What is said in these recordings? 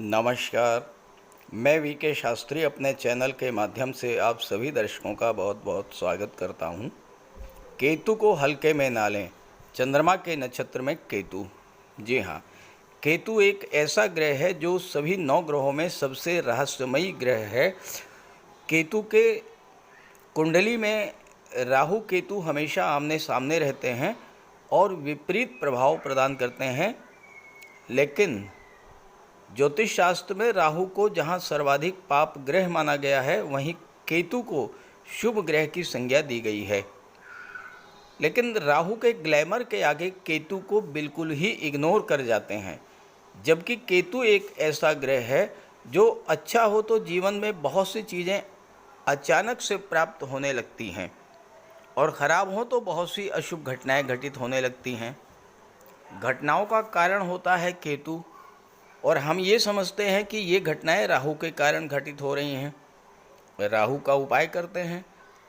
नमस्कार। मैं वीके शास्त्री अपने चैनल के माध्यम से आप सभी दर्शकों का बहुत बहुत स्वागत करता हूं। केतु को हल्के में ना लें। चंद्रमा के नक्षत्र में केतु। जी हाँ, केतु एक ऐसा ग्रह है जो सभी 9 ग्रहों में सबसे रहस्यमयी ग्रह है। केतु के कुंडली में राहु केतु हमेशा आमने सामने रहते हैं और विपरीत प्रभाव प्रदान करते हैं, लेकिन ज्योतिष शास्त्र में राहु को जहां सर्वाधिक पाप ग्रह माना गया है, वहीं केतु को शुभ ग्रह की संज्ञा दी गई है। लेकिन राहु के ग्लैमर के आगे केतु को बिल्कुल ही इग्नोर कर जाते हैं, जबकि केतु एक ऐसा ग्रह है जो अच्छा हो तो जीवन में बहुत सी चीज़ें अचानक से प्राप्त होने लगती हैं और ख़राब हो तो बहुत सी अशुभ घटनाएं घटित होने लगती हैं। घटनाओं का कारण होता है केतु, और हम ये समझते हैं कि ये घटनाएं राहु के कारण घटित हो रही हैं। राहु का उपाय करते हैं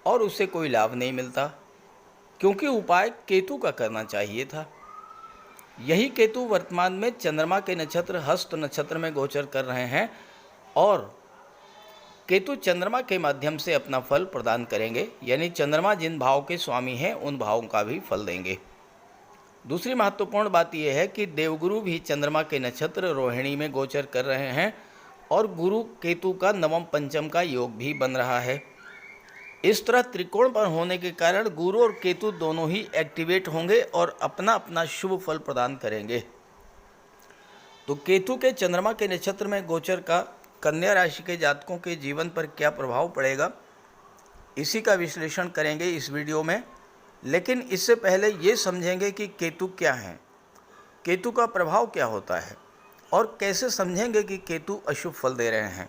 और उससे कोई लाभ नहीं मिलता, क्योंकि उपाय केतु का करना चाहिए था। यही केतु वर्तमान में चंद्रमा के नक्षत्र हस्त नक्षत्र में गोचर कर रहे हैं और केतु चंद्रमा के माध्यम से अपना फल प्रदान करेंगे, यानी चंद्रमा जिन भाव के स्वामी हैं उन भावों का भी फल देंगे। दूसरी महत्वपूर्ण बात यह है कि देवगुरु भी चंद्रमा के नक्षत्र रोहिणी में गोचर कर रहे हैं और गुरु केतु का नवम पंचम का योग भी बन रहा है। इस तरह त्रिकोण पर होने के कारण गुरु और केतु दोनों ही एक्टिवेट होंगे और अपना अपना शुभ फल प्रदान करेंगे। तो केतु के चंद्रमा के नक्षत्र में गोचर का कन्या राशि के जातकों के जीवन पर क्या प्रभाव पड़ेगा, इसी का विश्लेषण करेंगे इस वीडियो में। लेकिन इससे पहले ये समझेंगे कि केतु क्या है, केतु का प्रभाव क्या होता है और कैसे समझेंगे कि केतु अशुभ फल दे रहे हैं,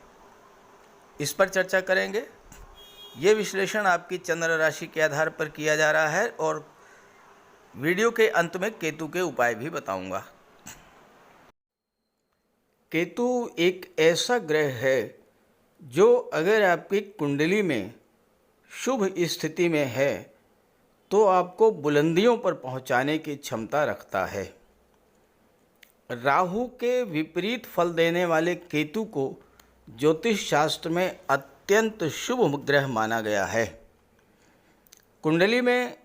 इस पर चर्चा करेंगे। ये विश्लेषण आपकी चंद्र राशि के आधार पर किया जा रहा है और वीडियो के अंत में केतु के उपाय भी बताऊंगा। केतु एक ऐसा ग्रह है जो अगर आपकी कुंडली में शुभ स्थिति में है तो आपको बुलंदियों पर पहुंचाने की क्षमता रखता है। राहु के विपरीत फल देने वाले केतु को ज्योतिष शास्त्र में अत्यंत शुभ ग्रह माना गया है। कुंडली में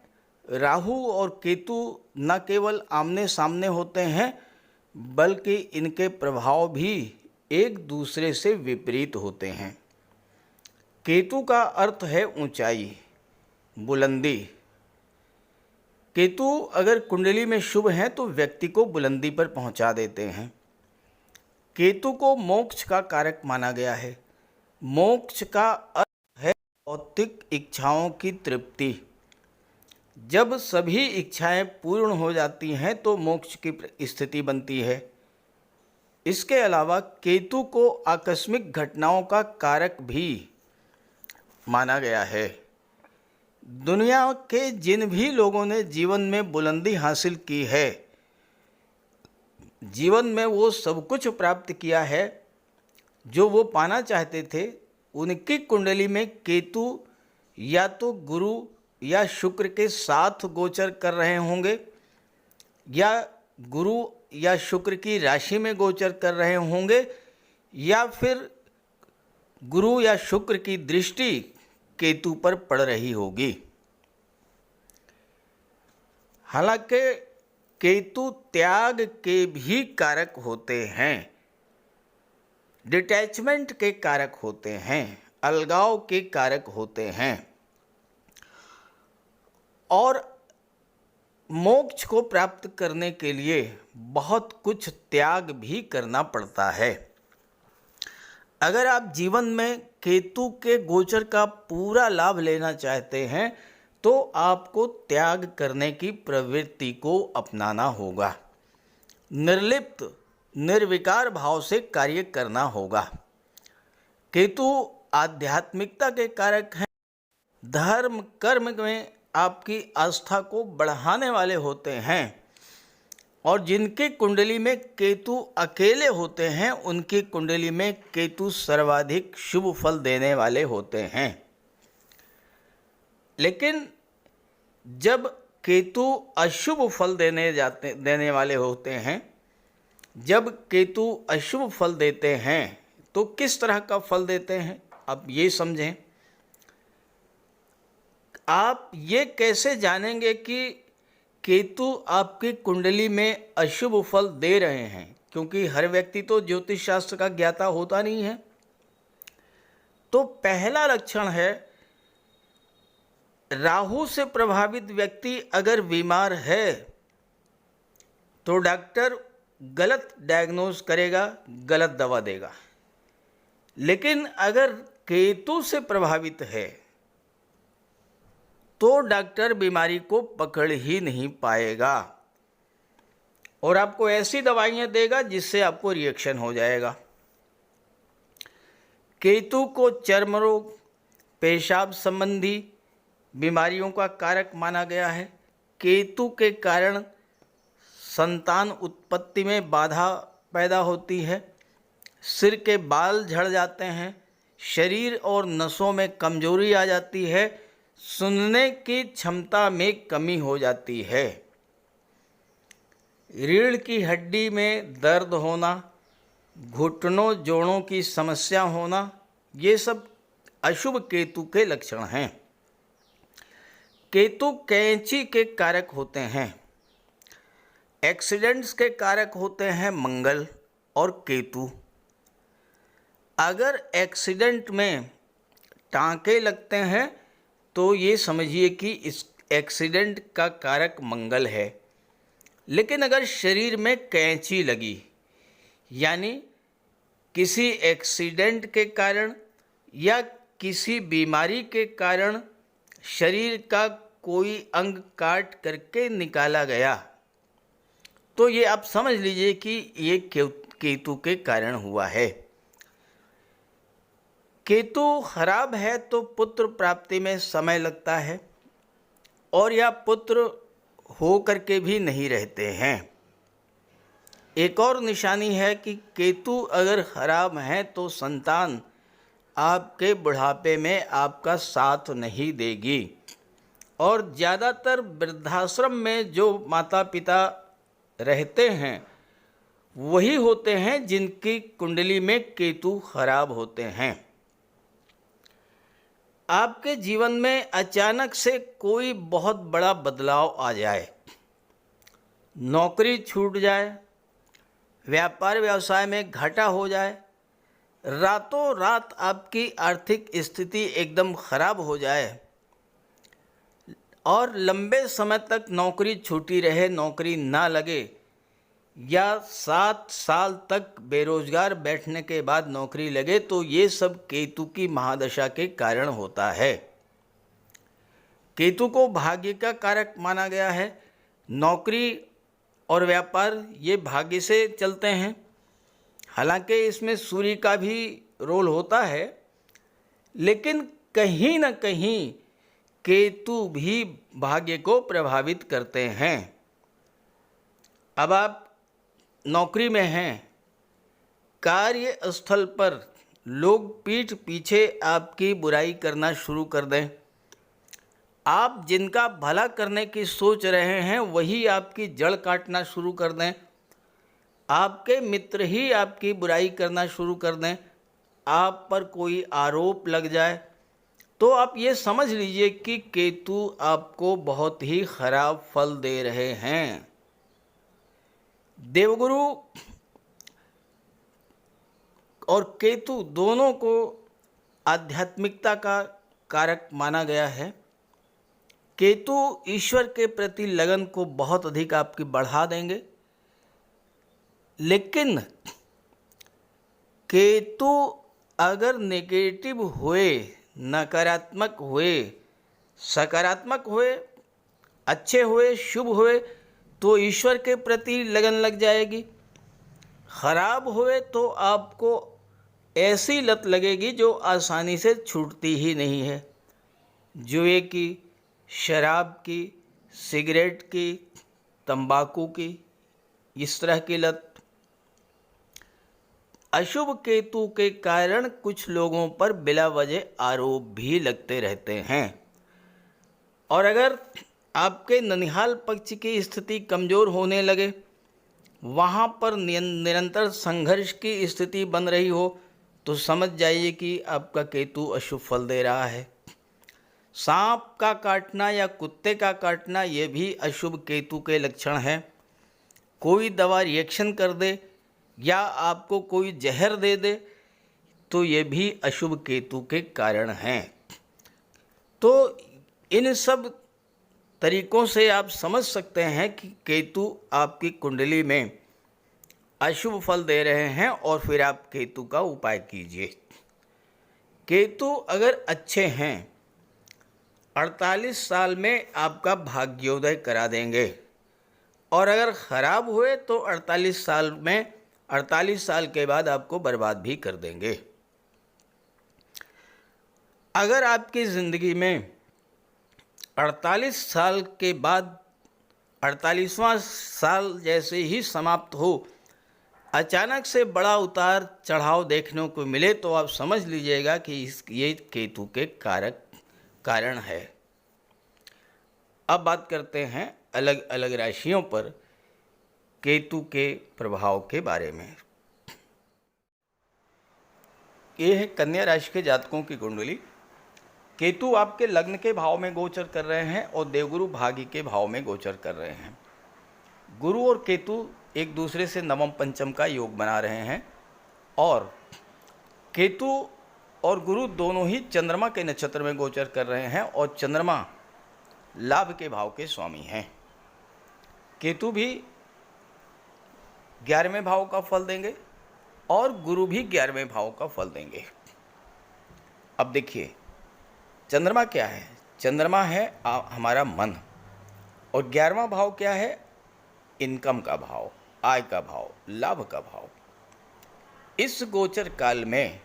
राहु और केतु न केवल आमने सामने होते हैं, बल्कि इनके प्रभाव भी एक दूसरे से विपरीत होते हैं। केतु का अर्थ है ऊंचाई, बुलंदी। केतु अगर कुंडली में शुभ हैं तो व्यक्ति को बुलंदी पर पहुंचा देते हैं। केतु को मोक्ष का कारक माना गया है। मोक्ष का अर्थ है भौतिक इच्छाओं की तृप्ति। जब सभी इच्छाएं पूर्ण हो जाती हैं तो मोक्ष की स्थिति बनती है। इसके अलावा केतु को आकस्मिक घटनाओं का कारक भी माना गया है। दुनिया के जिन भी लोगों ने जीवन में बुलंदी हासिल की है, जीवन में वो सब कुछ प्राप्त किया है जो वो पाना चाहते थे, उनकी कुंडली में केतु या तो गुरु या शुक्र के साथ गोचर कर रहे होंगे, या गुरु या शुक्र की राशि में गोचर कर रहे होंगे, या फिर गुरु या शुक्र की दृष्टि केतु पर पड़ रही होगी। हालांकि केतु त्याग के भी कारक होते हैं, डिटैचमेंट के कारक होते हैं, अलगाव के कारक होते हैं और मोक्ष को प्राप्त करने के लिए बहुत कुछ त्याग भी करना पड़ता है। अगर आप जीवन में केतु के गोचर का पूरा लाभ लेना चाहते हैं तो आपको त्याग करने की प्रवृत्ति को अपनाना होगा। निर्लिप्त निर्विकार भाव से कार्य करना होगा। केतु आध्यात्मिकता के कारक हैं। धर्म कर्म में आपकी आस्था को बढ़ाने वाले होते हैं और जिनकी कुंडली में केतु अकेले होते हैं उनकी कुंडली में केतु सर्वाधिक शुभ फल देने वाले होते हैं। लेकिन जब केतु अशुभ फल देने वाले होते हैं, जब केतु अशुभ फल देते हैं तो किस तरह का फल देते हैं, आप ये समझें। आप ये कैसे जानेंगे कि केतु आपकी कुंडली में अशुभ फल दे रहे हैं, क्योंकि हर व्यक्ति तो ज्योतिष शास्त्र का ज्ञाता होता नहीं है। तो पहला लक्षण है, राहु से प्रभावित व्यक्ति अगर बीमार है तो डॉक्टर गलत डायग्नोज करेगा, गलत दवा देगा। लेकिन अगर केतु से प्रभावित है तो डॉक्टर बीमारी को पकड़ ही नहीं पाएगा और आपको ऐसी दवाइयाँ देगा जिससे आपको रिएक्शन हो जाएगा। केतु को चर्म रोग, पेशाब संबंधी बीमारियों का कारक माना गया है। केतु के कारण संतान उत्पत्ति में बाधा पैदा होती है, सिर के बाल झड़ जाते हैं, शरीर और नसों में कमजोरी आ जाती है, सुनने की क्षमता में कमी हो जाती है, रीढ़ की हड्डी में दर्द होना, घुटनों जोड़ों की समस्या होना, ये सब अशुभ केतु के लक्षण हैं। केतु कैंची के कारक होते हैं। एक्सीडेंट्स के कारक होते हैं मंगल और केतु। अगर एक्सीडेंट में टांके लगते हैं तो ये समझिए कि इस एक्सीडेंट का कारक मंगल है। लेकिन अगर शरीर में कैंची लगी, यानी किसी एक्सीडेंट के कारण या किसी बीमारी के कारण शरीर का कोई अंग काट करके निकाला गया, तो ये आप समझ लीजिए कि ये केतु के कारण हुआ है। केतु खराब है तो पुत्र प्राप्ति में समय लगता है और या पुत्र हो करके भी नहीं रहते हैं। एक और निशानी है कि केतु अगर खराब है तो संतान आपके बुढ़ापे में आपका साथ नहीं देगी और ज़्यादातर वृद्धाश्रम में जो माता पिता रहते हैं वही होते हैं जिनकी कुंडली में केतु खराब होते हैं। आपके जीवन में अचानक से कोई बहुत बड़ा बदलाव आ जाए, नौकरी छूट जाए, व्यापार व्यवसाय में घाटा हो जाए, रातों रात आपकी आर्थिक स्थिति एकदम खराब हो जाए और लंबे समय तक नौकरी छूटी रहे, नौकरी ना लगे, या 7 साल तक बेरोजगार बैठने के बाद नौकरी लगे, तो ये सब केतु की महादशा के कारण होता है। केतु को भाग्य का कारक माना गया है। नौकरी और व्यापार ये भाग्य से चलते हैं, हालांकि इसमें सूर्य का भी रोल होता है, लेकिन कहीं ना कहीं केतु भी भाग्य को प्रभावित करते हैं। अब आप नौकरी में हैं, कार्यस्थल पर लोग पीठ पीछे आपकी बुराई करना शुरू कर दें, आप जिनका भला करने की सोच रहे हैं वही आपकी जड़ काटना शुरू कर दें, आपके मित्र ही आपकी बुराई करना शुरू कर दें, आप पर कोई आरोप लग जाए, तो आप ये समझ लीजिए कि केतु आपको बहुत ही खराब फल दे रहे हैं। देवगुरु और केतु दोनों को आध्यात्मिकता का कारक माना गया है। केतु ईश्वर के प्रति लगन को बहुत अधिक आपकी बढ़ा देंगे, लेकिन केतु अगर नेगेटिव हुए, नकारात्मक हुए, सकारात्मक हुए, अच्छे हुए, शुभ हुए, तो ईश्वर के प्रति लगन लग जाएगी। खराब हुए तो आपको ऐसी लत लगेगी जो आसानी से छूटती ही नहीं है। जुए की, शराब की, सिगरेट की, तंबाकू की, इस तरह की लत। अशुभ केतु के कारण कुछ लोगों पर बिला वजह आरोप भी लगते रहते हैं। और अगर आपके ननिहाल पक्ष की स्थिति कमज़ोर होने लगे, वहाँ पर निरंतर संघर्ष की स्थिति बन रही हो तो समझ जाइए कि आपका केतु अशुभ फल दे रहा है। सांप का काटना या कुत्ते का काटना ये भी अशुभ केतु के लक्षण हैं। कोई दवा रिएक्शन कर दे या आपको कोई जहर दे दे तो ये भी अशुभ केतु के कारण हैं। तो इन सब तरीकों से आप समझ सकते हैं कि केतु आपकी कुंडली में अशुभ फल दे रहे हैं और फिर आप केतु का उपाय कीजिए। केतु अगर अच्छे हैं 48 साल में आपका भाग्योदय करा देंगे और अगर ख़राब हुए तो 48 साल के बाद आपको बर्बाद भी कर देंगे। अगर आपकी ज़िंदगी में 48 साल के बाद 48वां साल जैसे ही समाप्त हो अचानक से बड़ा उतार चढ़ाव देखने को मिले तो आप समझ लीजिएगा कि ये केतु के कारण है। अब बात करते हैं अलग अलग राशियों पर केतु के प्रभाव के बारे में। ये है कन्या राशि के जातकों की कुंडली। केतु आपके लग्न के भाव में गोचर कर रहे हैं और देवगुरु भाग्य के भाव में गोचर कर रहे हैं। गुरु और केतु एक दूसरे से नवम पंचम का योग बना रहे हैं और केतु और गुरु दोनों ही चंद्रमा के नक्षत्र में गोचर कर रहे हैं और चंद्रमा लाभ के भाव के स्वामी हैं। केतु भी 11वें भाव का फल देंगे और गुरु भी 11वें भाव का फल देंगे। अब देखिए चंद्रमा क्या है? चंद्रमा है हमारा मन और 11वां भाव क्या है? इनकम का भाव, आय का भाव, लाभ का भाव। इस गोचर काल में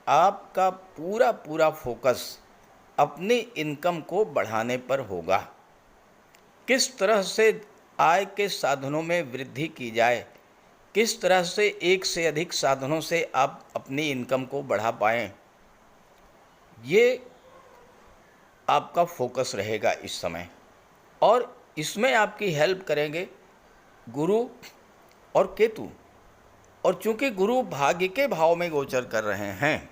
आपका पूरा फोकस अपनी इनकम को बढ़ाने पर होगा। किस तरह से आय के साधनों में वृद्धि की जाए, किस तरह से एक से अधिक साधनों से आप अपनी इनकम को बढ़ा पाएं, ये आपका फोकस रहेगा इस समय और इसमें आपकी हेल्प करेंगे गुरु और केतु। और चूंकि गुरु भाग्य के भाव में गोचर कर रहे हैं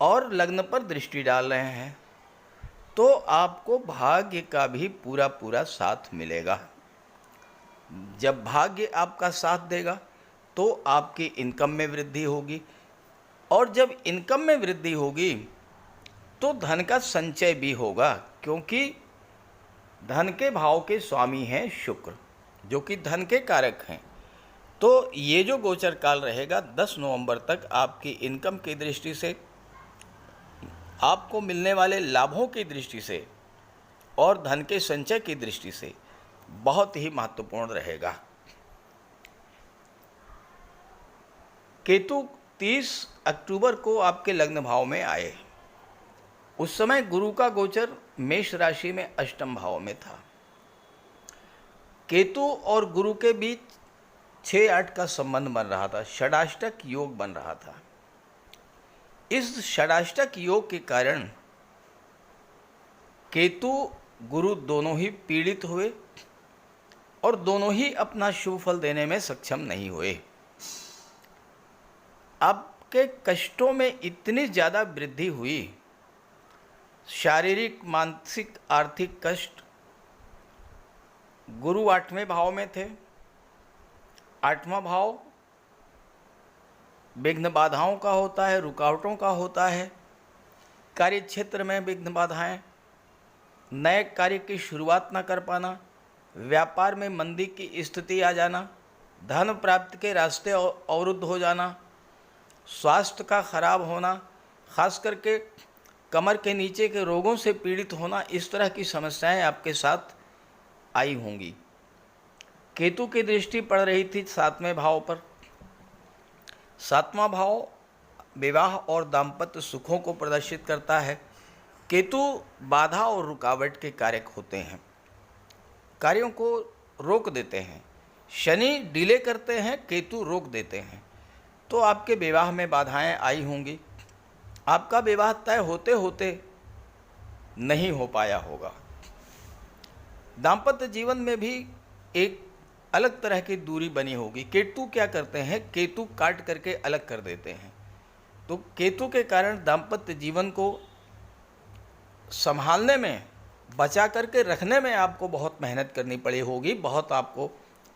और लग्न पर दृष्टि डाल रहे हैं तो आपको भाग्य का भी पूरा साथ मिलेगा। जब भाग्य आपका साथ देगा तो आपकी इनकम में वृद्धि होगी और जब इनकम में वृद्धि होगी तो धन का संचय भी होगा, क्योंकि धन के भाव के स्वामी हैं शुक्र जो कि धन के कारक हैं। तो ये जो गोचर काल रहेगा 10 नवंबर तक आपकी इनकम की दृष्टि से, आपको मिलने वाले लाभों की दृष्टि से और धन के संचय की दृष्टि से बहुत ही महत्वपूर्ण रहेगा। केतु 30 अक्टूबर को आपके लग्न भाव में आए। उस समय गुरु का गोचर मेष राशि में अष्टम भाव में था। केतु और गुरु के बीच 6-8 का संबंध बन रहा था, षडाष्टक योग बन रहा था। इस षडाष्टक योग के कारण केतु गुरु दोनों ही पीड़ित हुए और दोनों ही अपना शुभ फल देने में सक्षम नहीं हुए। आपके कष्टों में इतनी ज़्यादा वृद्धि हुई, शारीरिक, मानसिक, आर्थिक कष्ट। गुरु 8वें भाव में थे। 8वां भाव विघ्न बाधाओं का होता है, रुकावटों का होता है। कार्य क्षेत्र में विघ्न बाधाएं, नए कार्य की शुरुआत न कर पाना, व्यापार में मंदी की स्थिति आ जाना, धन प्राप्ति के रास्ते अवरुद्ध हो जाना, स्वास्थ्य का खराब होना, खास करके कमर के नीचे के रोगों से पीड़ित होना, इस तरह की समस्याएं आपके साथ आई होंगी। केतु की दृष्टि पड़ रही थी 7वें भाव पर। 7वां भाव विवाह और दाम्पत्य सुखों को प्रदर्शित करता है। केतु बाधा और रुकावट के कारक होते हैं, कार्यों को रोक देते हैं। शनि डिले करते हैं, केतु रोक देते हैं। तो आपके विवाह में बाधाएं आई होंगी, आपका विवाह तय होते होते नहीं हो पाया होगा। दाम्पत्य जीवन में भी एक अलग तरह की दूरी बनी होगी। केतु क्या करते हैं, केतु काट करके अलग कर देते हैं। तो केतु के कारण दाम्पत्य जीवन को संभालने में, बचा करके रखने में आपको बहुत मेहनत करनी पड़ी होगी, बहुत आपको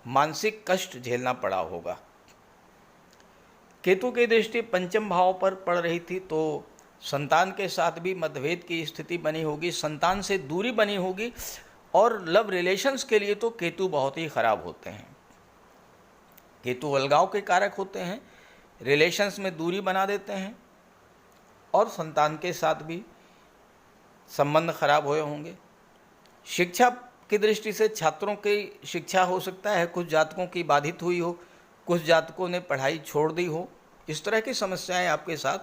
मानसिक कष्ट झेलना पड़ा होगा। केतु की दृष्टि पंचम भाव पर पड़ रही थी, तो संतान के साथ भी मतभेद की स्थिति बनी होगी, संतान से दूरी बनी होगी, और लव रिलेशंस के लिए तो केतु बहुत ही खराब होते हैं। केतु अलगाव के कारक होते हैं, रिलेशंस में दूरी बना देते हैं, और संतान के साथ भी संबंध खराब हुए होंगे। शिक्षा की दृष्टि से छात्रों की शिक्षा हो सकता है कुछ जातकों की बाधित हुई हो, कुछ जातकों ने पढ़ाई छोड़ दी हो, इस तरह की समस्याएं आपके साथ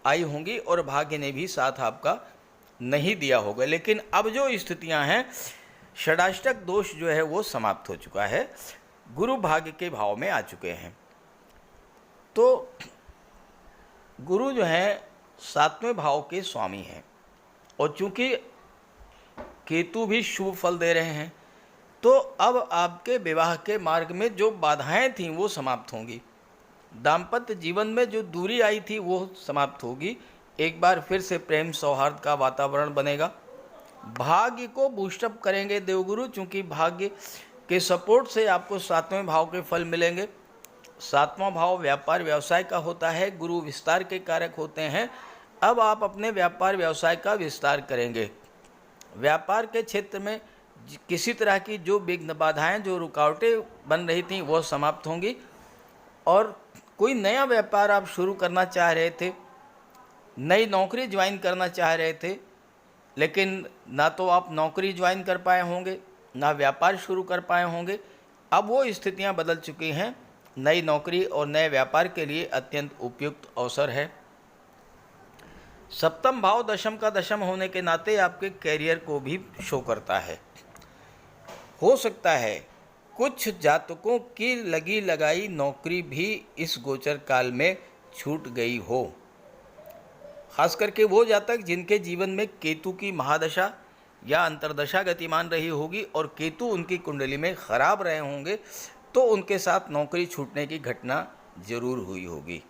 आई होंगी, और भाग्य ने भी साथ आपका नहीं दिया होगा। लेकिन अब जो स्थितियां हैं, षडाष्टक दोष जो है वो समाप्त हो चुका है, गुरु भाग्य के भाव में आ चुके हैं। तो गुरु जो है 7वें भाव के स्वामी हैं, और चूंकि केतु भी शुभ फल दे रहे हैं, तो अब आपके विवाह के मार्ग में जो बाधाएं थीं वो समाप्त होंगी, दाम्पत्य जीवन में जो दूरी आई थी वो समाप्त होगी, एक बार फिर से प्रेम सौहार्द का वातावरण बनेगा। भाग्य को बूस्टअप करेंगे देवगुरु, चूंकि भाग्य के सपोर्ट से आपको 7वें भाव के फल मिलेंगे। 7वां भाव व्यापार व्यवसाय का होता है, गुरु विस्तार के कारक होते हैं। अब आप अपने व्यापार व्यवसाय का विस्तार करेंगे। व्यापार के क्षेत्र में किसी तरह की जो विघ्न बाधाएं, जो रुकावटें बन रही थीं वो समाप्त होंगी, और कोई नया व्यापार आप शुरू करना चाह रहे थे, नई नौकरी ज्वाइन करना चाह रहे थे, लेकिन ना तो आप नौकरी ज्वाइन कर पाए होंगे, ना व्यापार शुरू कर पाए होंगे। अब वो स्थितियां बदल चुकी हैं, नई नौकरी और नए व्यापार के लिए अत्यंत उपयुक्त अवसर है। सप्तम भाव दशम का दशम होने के नाते आपके कैरियर को भी शो करता है। हो सकता है कुछ जातकों की लगी लगाई नौकरी भी इस गोचर काल में छूट गई हो, खास करके वो जातक जिनके जीवन में केतु की महादशा या अंतर्दशा गतिमान रही होगी और केतु उनकी कुंडली में खराब रहे होंगे, तो उनके साथ नौकरी छूटने की घटना जरूर हुई होगी।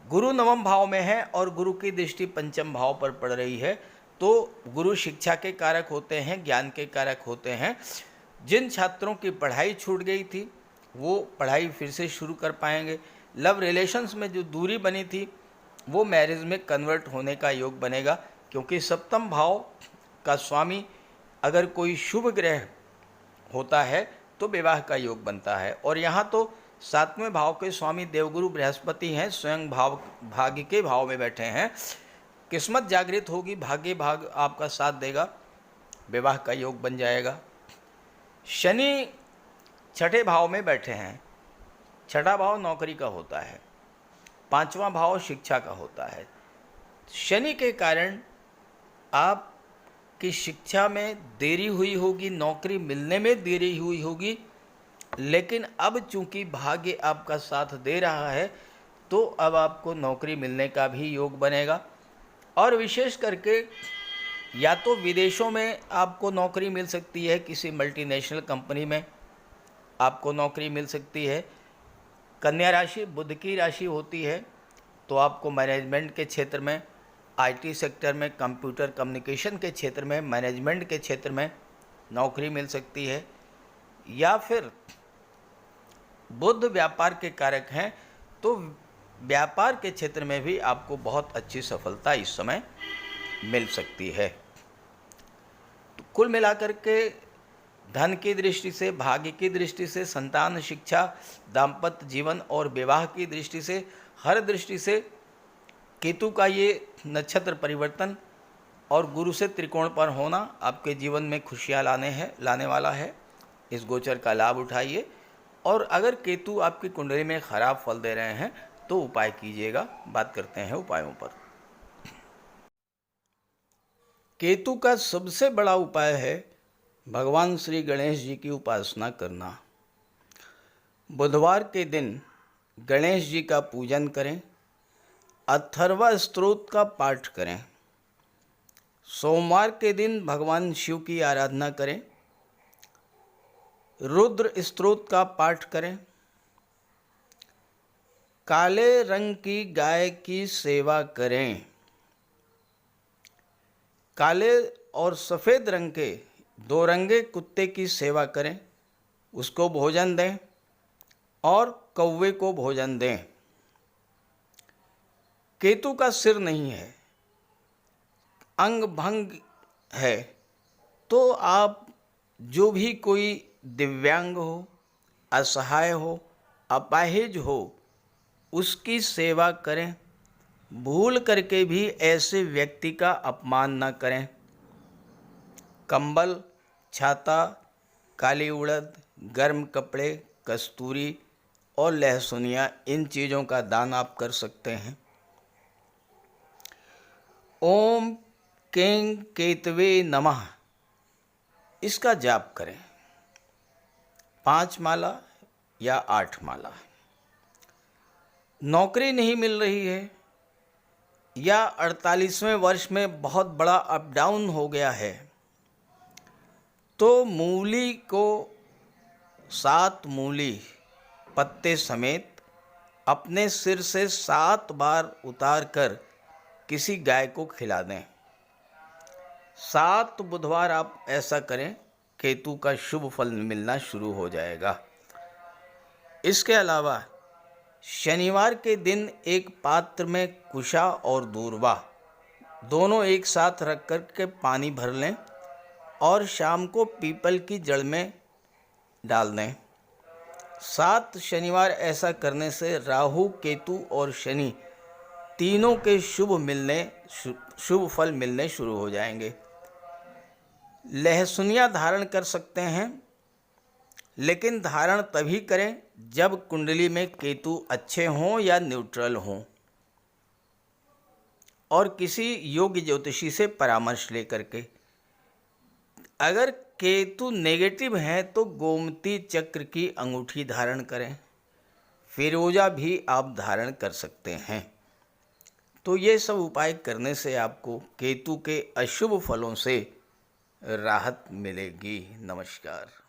गुरु 9वें भाव में है और गुरु की दृष्टि पंचम भाव पर पड़ रही है, तो गुरु शिक्षा के कारक होते हैं, ज्ञान के कारक होते हैं। जिन छात्रों की पढ़ाई छूट गई थी वो पढ़ाई फिर से शुरू कर पाएंगे। लव रिलेशंस में जो दूरी बनी थी वो मैरिज में कन्वर्ट होने का योग बनेगा, क्योंकि सप्तम भाव का स्वामी अगर कोई शुभ ग्रह होता है तो विवाह का योग बनता है। और यहाँ तो 7वें भाव के स्वामी देवगुरु बृहस्पति हैं, स्वयं भाग्य के भाव में बैठे हैं। किस्मत जागृत होगी, भाग्य भाग आपका साथ देगा, विवाह का योग बन जाएगा। शनि 6ठे भाव में बैठे हैं। 6ठा भाव नौकरी का होता है, 5वां भाव शिक्षा का होता है। शनि के कारण आपकी शिक्षा में देरी हुई होगी, नौकरी मिलने में देरी हुई होगी, लेकिन अब चूंकि भाग्य आपका साथ दे रहा है तो अब आपको नौकरी मिलने का भी योग बनेगा। और विशेष करके या तो विदेशों में आपको नौकरी मिल सकती है, किसी मल्टीनेशनल कंपनी में आपको नौकरी मिल सकती है। कन्या राशि बुध की राशि होती है, तो आपको मैनेजमेंट के क्षेत्र में, आईटी सेक्टर में, कंप्यूटर कम्युनिकेशन के क्षेत्र में, मैनेजमेंट के क्षेत्र में नौकरी मिल सकती है। या फिर बुध व्यापार के कारक हैं, तो व्यापार के क्षेत्र में भी आपको बहुत अच्छी सफलता इस समय मिल सकती है। तो कुल मिलाकर के धन की दृष्टि से, भाग्य की दृष्टि से, संतान, शिक्षा, दाम्पत्य जीवन और विवाह की दृष्टि से, हर दृष्टि से केतु का ये नक्षत्र परिवर्तन और गुरु से त्रिकोण पर होना आपके जीवन में खुशियाँ लाने वाला है। इस गोचर का लाभ उठाइए, और अगर केतु आपकी कुंडली में खराब फल दे रहे हैं तो उपाय कीजिएगा। बात करते हैं उपायों पर। केतु का सबसे बड़ा उपाय है भगवान श्री गणेश जी की उपासना करना। बुधवार के दिन गणेश जी का पूजन करें, अथर्वा स्तोत्र का पाठ करें। सोमवार के दिन भगवान शिव की आराधना करें। रुद्र स्तोत्र का पाठ करें। काले रंग की गाय की सेवा करें। काले और सफ़ेद रंग के दो रंगे कुत्ते की सेवा करें, उसको भोजन दें और कौवे को भोजन दें। केतु का सिर नहीं है, अंग भंग है, तो आप जो भी कोई दिव्यांग हो, असहाय हो, अपाहिज हो, उसकी सेवा करें। भूल करके भी ऐसे व्यक्ति का अपमान न करें। कंबल, छाता, काली उड़द, गर्म कपड़े, कस्तूरी और लहसुनिया, इन चीज़ों का दान आप कर सकते हैं। ओम कें केतवे नमः, इसका जाप करें 5 माला या 8 माला। नौकरी नहीं मिल रही है या 48वें वर्ष में बहुत बड़ा अप डाउन हो गया है, तो मूली को 7 मूली पत्ते समेत अपने सिर से 7 बार उतार कर किसी गाय को खिला दें। 7 बुधवार आप ऐसा करें, केतु का शुभ फल मिलना शुरू हो जाएगा। इसके अलावा शनिवार के दिन एक पात्र में कुशा और दूर्वा दोनों एक साथ रख कर के पानी भर लें और शाम को पीपल की जड़ में डाल दें। 7 शनिवार ऐसा करने से राहु, केतु और शनि तीनों के शुभ फल मिलने शुरू हो जाएंगे। लहसुनिया धारण कर सकते हैं, लेकिन धारण तभी करें जब कुंडली में केतु अच्छे हों या न्यूट्रल हों, और किसी योग्य ज्योतिषी से परामर्श लेकर के। अगर केतु नेगेटिव है तो गोमती चक्र की अंगूठी धारण करें। फिरोजा भी आप धारण कर सकते हैं। तो ये सब उपाय करने से आपको केतु के अशुभ फलों से राहत मिलेगी। नमस्कार।